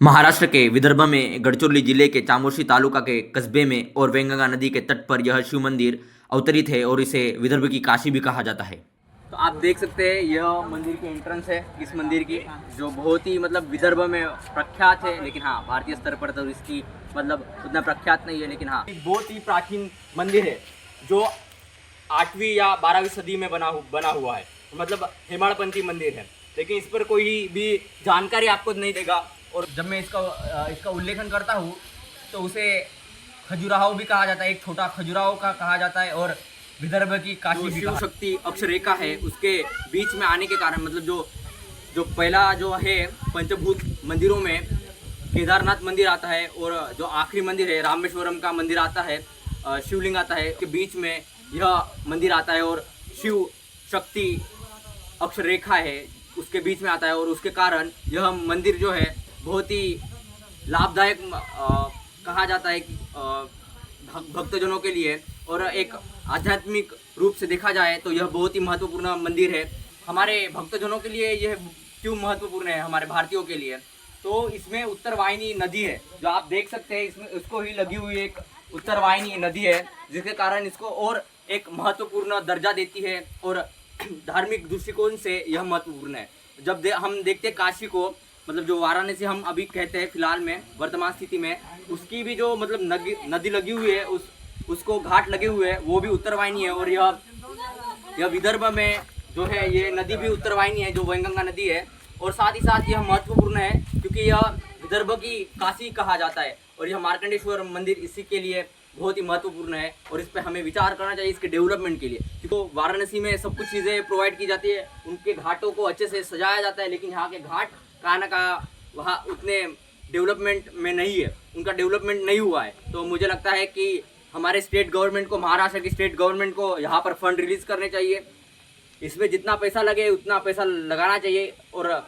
महाराष्ट्र के विदर्भ में गढ़चिरौली जिले के चामोर्शी तालुका के कस्बे में और वेंगंगा नदी के तट पर यह शिव मंदिर अवतरित है और इसे विदर्भ की काशी भी कहा जाता है। तो आप देख सकते हैं यह मंदिर की एंट्रेंस है इस मंदिर की, जो बहुत ही विदर्भ में प्रख्यात है। लेकिन हाँ, भारतीय स्तर पर तो इसकी उतना प्रख्यात नहीं है। लेकिन हाँ, बहुत ही प्राचीन मंदिर है जो 8वीं या 12वीं सदी में बना हुआ है। हेमाड़पंथी मंदिर है, लेकिन इस पर कोई भी जानकारी आपको नहीं देगा। और जब मैं इसका उल्लेखन करता हूँ तो उसे खजुराहो भी कहा जाता है, एक छोटा खजुराहो का कहा जाता है। और विदर्भ की काशी भी शिव शक्ति अक्षरेखा है, उसके बीच में आने के कारण जो पहला जो है पंचभूत मंदिरों में केदारनाथ मंदिर आता है, और जो आखिरी मंदिर है रामेश्वरम का मंदिर आता है, शिवलिंग आता है के बीच में यह मंदिर आता है। और शिव शक्ति अक्षरेखा है उसके बीच में आता है, और उसके कारण यह मंदिर जो है बहुत ही लाभदायक कहा जाता है भक्तजनों के लिए। और एक आध्यात्मिक रूप से देखा जाए तो यह बहुत ही महत्वपूर्ण मंदिर है हमारे भक्तजनों के लिए। यह क्यों महत्वपूर्ण है हमारे भारतीयों के लिए, तो इसमें उत्तरवाहिनी नदी है जो आप देख सकते हैं। इसमें उसको ही लगी हुई एक उत्तरवाहिनी नदी है, जिसके कारण इसको और एक महत्वपूर्ण दर्जा देती है। और धार्मिक दृष्टिकोण से यह महत्वपूर्ण है। जब हम देखते हैं काशी को, जो वाराणसी हम अभी कहते हैं फिलहाल में वर्तमान स्थिति में, उसकी भी जो नदी लगी हुई है, उसको घाट लगे हुए हैं, वो भी उत्तरवाहिनी है। और यह विदर्भ में जो है ये नदी भी उत्तरवाहिनी है, जो वैनगंगा नदी है। और साथ ही साथ यह महत्वपूर्ण है क्योंकि यह विदर्भ की काशी कहा जाता है। और यह मार्कंडेश्वर मंदिर इसी के लिए बहुत ही महत्वपूर्ण है, और इस पर हमें विचार करना चाहिए इसके डेवलपमेंट के लिए। क्योंकि वाराणसी में सब कुछ चीज़ें प्रोवाइड की जाती है, उनके घाटों को अच्छे से सजाया जाता है, लेकिन यहाँ के घाट कहाँ ना कहाँ वहाँ उतने डेवलपमेंट में नहीं है, उनका डेवलपमेंट नहीं हुआ है। तो मुझे लगता है कि हमारे स्टेट गवर्नमेंट को, महाराष्ट्र की स्टेट गवर्नमेंट को यहाँ पर फंड रिलीज करने चाहिए। इसमें जितना पैसा लगे उतना पैसा लगाना चाहिए, और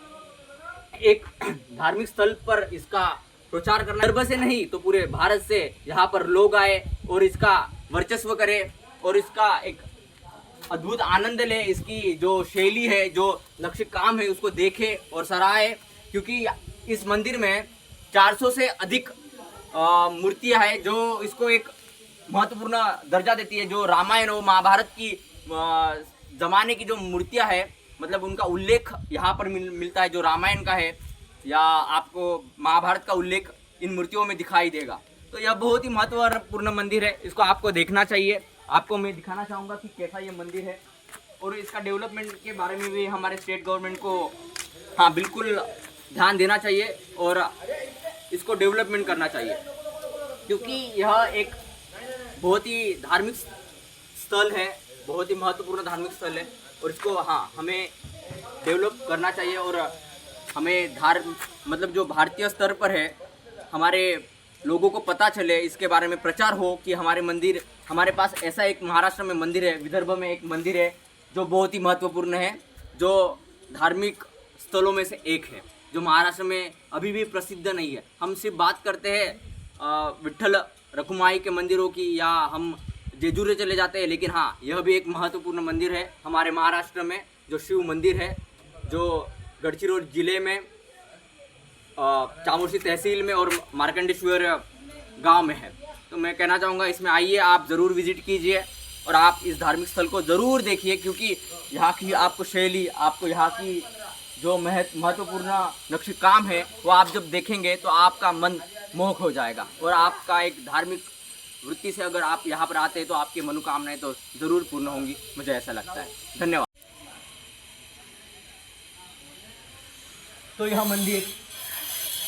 एक धार्मिक स्थल पर इसका प्रचार करना, विदर्भ से नहीं तो पूरे भारत से यहाँ पर लोग आए और इसका वर्चस्व करें, और इसका एक अद्भुत आनंद ले। इसकी जो शैली है, जो नक्शे काम है, उसको देखे और सराहे। क्योंकि इस मंदिर में 400 से अधिक मूर्तियां हैं जो इसको एक महत्वपूर्ण दर्जा देती है। जो रामायण और महाभारत की जमाने की जो मूर्तियां हैं, उनका उल्लेख यहाँ पर मिलता है। जो रामायण का है या आपको महाभारत का उल्लेख इन मूर्तियों में दिखाई देगा। तो यह बहुत ही महत्वपूर्ण मंदिर है, इसको आपको देखना चाहिए। आपको मैं दिखाना चाहूँगा कि कैसा ये मंदिर है, और इसका डेवलपमेंट के बारे में भी हमारे स्टेट गवर्नमेंट को हाँ बिल्कुल ध्यान देना चाहिए और इसको डेवलपमेंट करना चाहिए। क्योंकि यह एक बहुत ही धार्मिक स्थल है, बहुत ही महत्वपूर्ण धार्मिक स्थल है, और इसको हाँ हमें डेवलप करना चाहिए। और हमें जो भारतीय स्तर पर है, हमारे लोगों को पता चले, इसके बारे में प्रचार हो कि हमारे पास ऐसा एक महाराष्ट्र में मंदिर है, विदर्भ में एक मंदिर है जो बहुत ही महत्वपूर्ण है, जो धार्मिक स्थलों में से एक है, जो महाराष्ट्र में अभी भी प्रसिद्ध नहीं है। हम सिर्फ बात करते हैं विट्ठल रखुमाई के मंदिरों की, या हम जेजुरी चले जाते हैं, लेकिन हाँ यह भी एक महत्वपूर्ण मंदिर है हमारे महाराष्ट्र में, जो शिव मंदिर है, जो गढ़चिरौली जिले में चामोर्शी तहसील में और मार्कंडेश्वर गांव में है। तो मैं कहना चाहूँगा इसमें आइए, आप ज़रूर विजिट कीजिए और आप इस धार्मिक स्थल को ज़रूर देखिए। क्योंकि यहाँ की आपको शैली, आपको यहाँ की जो महत्वपूर्ण नक्शे काम है, वो आप जब देखेंगे तो आपका मन मोहक हो जाएगा। और आपका एक धार्मिक वृत्ति से अगर आप यहाँ पर आते हैं तो आपकी मनोकामनाएं तो ज़रूर पूर्ण होंगी, मुझे ऐसा लगता है। धन्यवाद। तो यह मंदिर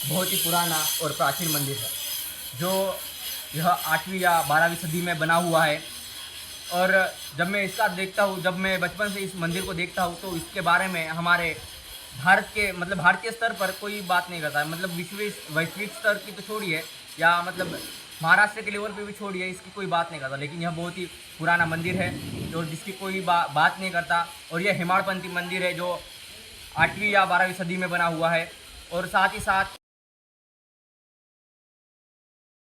बहुत ही पुराना और प्राचीन मंदिर है, जो यह 8वीं या 12वीं सदी में बना हुआ है। और जब मैं इसका देखता हूँ, जब मैं बचपन से इस मंदिर को देखता हूँ, तो इसके बारे में हमारे भारत के भारतीय स्तर पर कोई बात नहीं करता है। वैश्विक स्तर की तो छोड़िए, या महाराष्ट्र के लेवल पे भी छोड़िए, इसकी कोई बात नहीं करता। लेकिन यह बहुत ही पुराना मंदिर है और जिसकी कोई बात नहीं करता। और यह हेमाड़पंथी मंदिर है जो 8वीं या 12वीं सदी में बना हुआ है। और साथ ही साथ